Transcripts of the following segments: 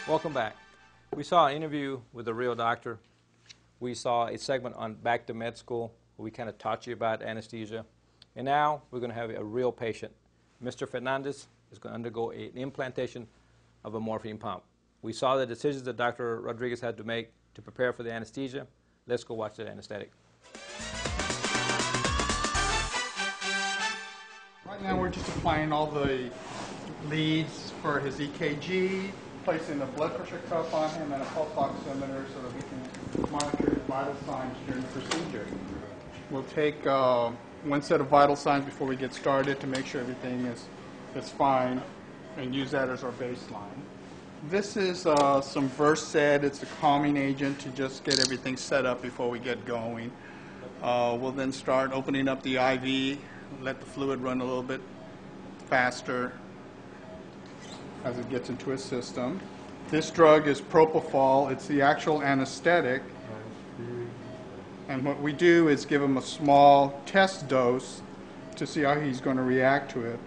Welcome back. We saw an interview with a real doctor. We saw a segment on Back to Med School where we kind of taught you about anesthesia. And now we're going to have a real patient. Mr. Fernandez is going to undergo an implantation of a morphine pump. We saw the decisions that Dr. Rodriguez had to make to prepare for the anesthesia. Let's go watch that anesthetic. Right now we're just applying all the leads for his EKG, placing a blood pressure cuff on him and a pulse oximeter so that we can monitor his vital signs during the procedure. We'll take one set of vital signs before we get started to make sure everything is fine and use that as our baseline. This is some Versed. It's a calming agent to just get everything set up before we get going. We'll then start opening up the IV, let the fluid run a little bit faster as it gets into his system. This drug is propofol. It's the actual anesthetic. And what we do is give him a small test dose to see how he's going to react to it.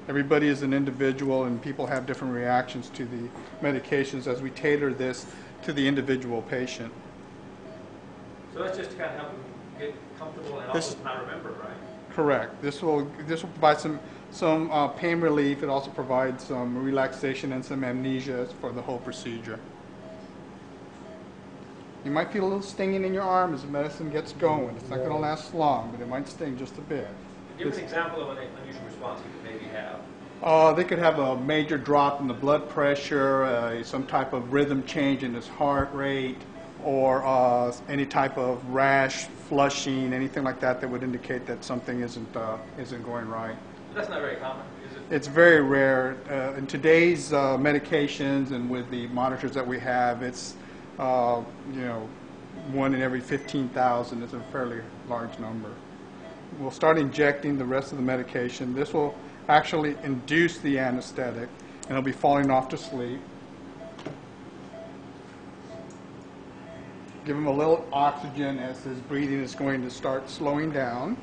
Everybody is an individual and people have different reactions to the medications as we tailor this to the individual patient. So that's just to kind of help him get comfortable and also not remember, right? Correct. This will provide some pain relief. It also provides some relaxation and some amnesia for the whole procedure. You might feel a little stinging in your arm as the medicine gets going. It's not going to last long, but it might sting just a bit. Give us an example of an unusual response you could maybe have. They could have a major drop in the blood pressure, some type of rhythm change in his heart rate, or any type of rash, flushing, anything like that that would indicate that something isn't going right. That's not very common, is it? It's very rare. In today's medications and with the monitors that we have, it's one in every 15,000 is a fairly large number. We'll start injecting the rest of the medication. This will actually induce the anesthetic, and he'll be falling off to sleep. Give him a little oxygen as his breathing is going to start slowing down.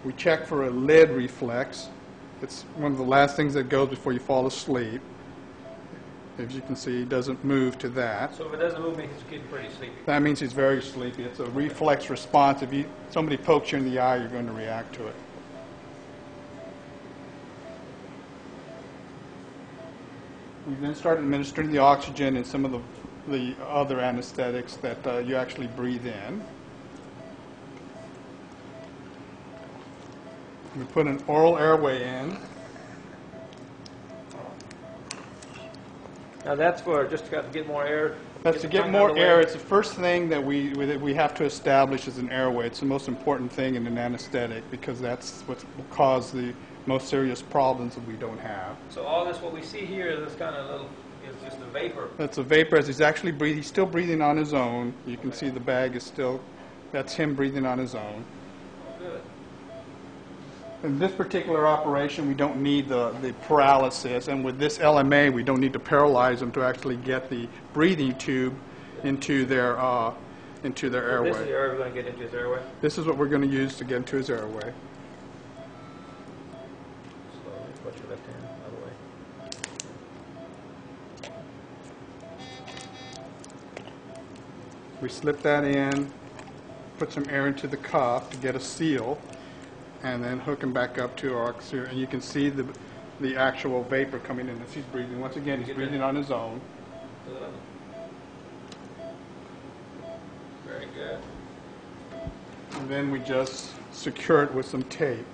We check for a lid reflex. It's one of the last things that goes before you fall asleep. As you can see, he doesn't move to that. So if it doesn't move, it means he's getting pretty sleepy. That means he's very sleepy. It's a reflex response. If somebody pokes you in the eye, you're going to react to it. We then start administering the oxygen and some of the other anesthetics that you actually breathe in. We put an oral airway in. Now that's for just to get more air. That's to get more air. It's the first thing that we have to establish as an airway. It's the most important thing in an anesthetic because that's what will cause the most serious problems that we don't have. So all this, what we see here, is this kind of little, is just a vapor. That's a vapor as he's actually breathing. He's still breathing on his own. You can see the bag is still, that's him breathing on his own. Good. In this particular operation, we don't need the paralysis, and with this LMA, we don't need to paralyze them to actually get the breathing tube into their airway. This is the area we're going to get into his airway? This is what we're going to use to get into his airway. Slowly, put your left hand out of the way. We slip that in, put some air into the cuff to get a seal, and then hook him back up to our oxygen. And you can see the actual vapor coming in as he's breathing. Once again, he's breathing on his own. Very good. And then we just secure it with some tape.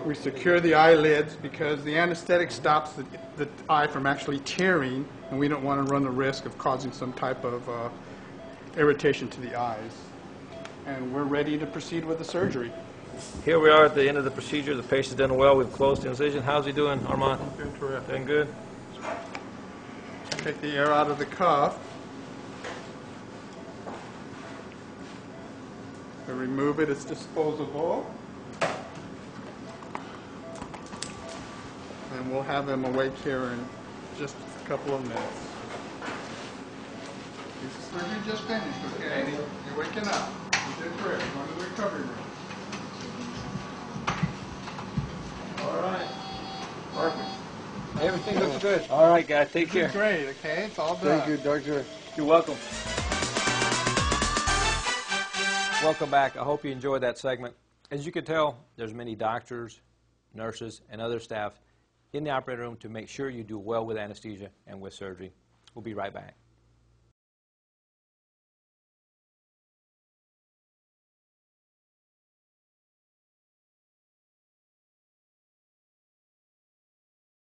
We secure the eyelids because the anesthetic stops the eye from actually tearing, and we don't want to run the risk of causing some type of irritation to the eyes. And we're ready to proceed with the surgery. Here we are at the end of the procedure. The patient's done well. We've closed the incision. How's he doing, Armand? Doing terrific. Doing good? Take the air out of the cuff. We remove it. It's disposable. And we'll have him awake here in just a couple of minutes. This surgery just finished, okay? You're waking up. You did great. Go to the recovery room. All right. Perfect. Everything looks good. All right, guys. Take care. Great, okay? It's all done. Thank you, doctor. You're welcome. Welcome back. I hope you enjoyed that segment. As you can tell, there's many doctors, nurses, and other staff in the operating room to make sure you do well with anesthesia and with surgery. We'll be right back.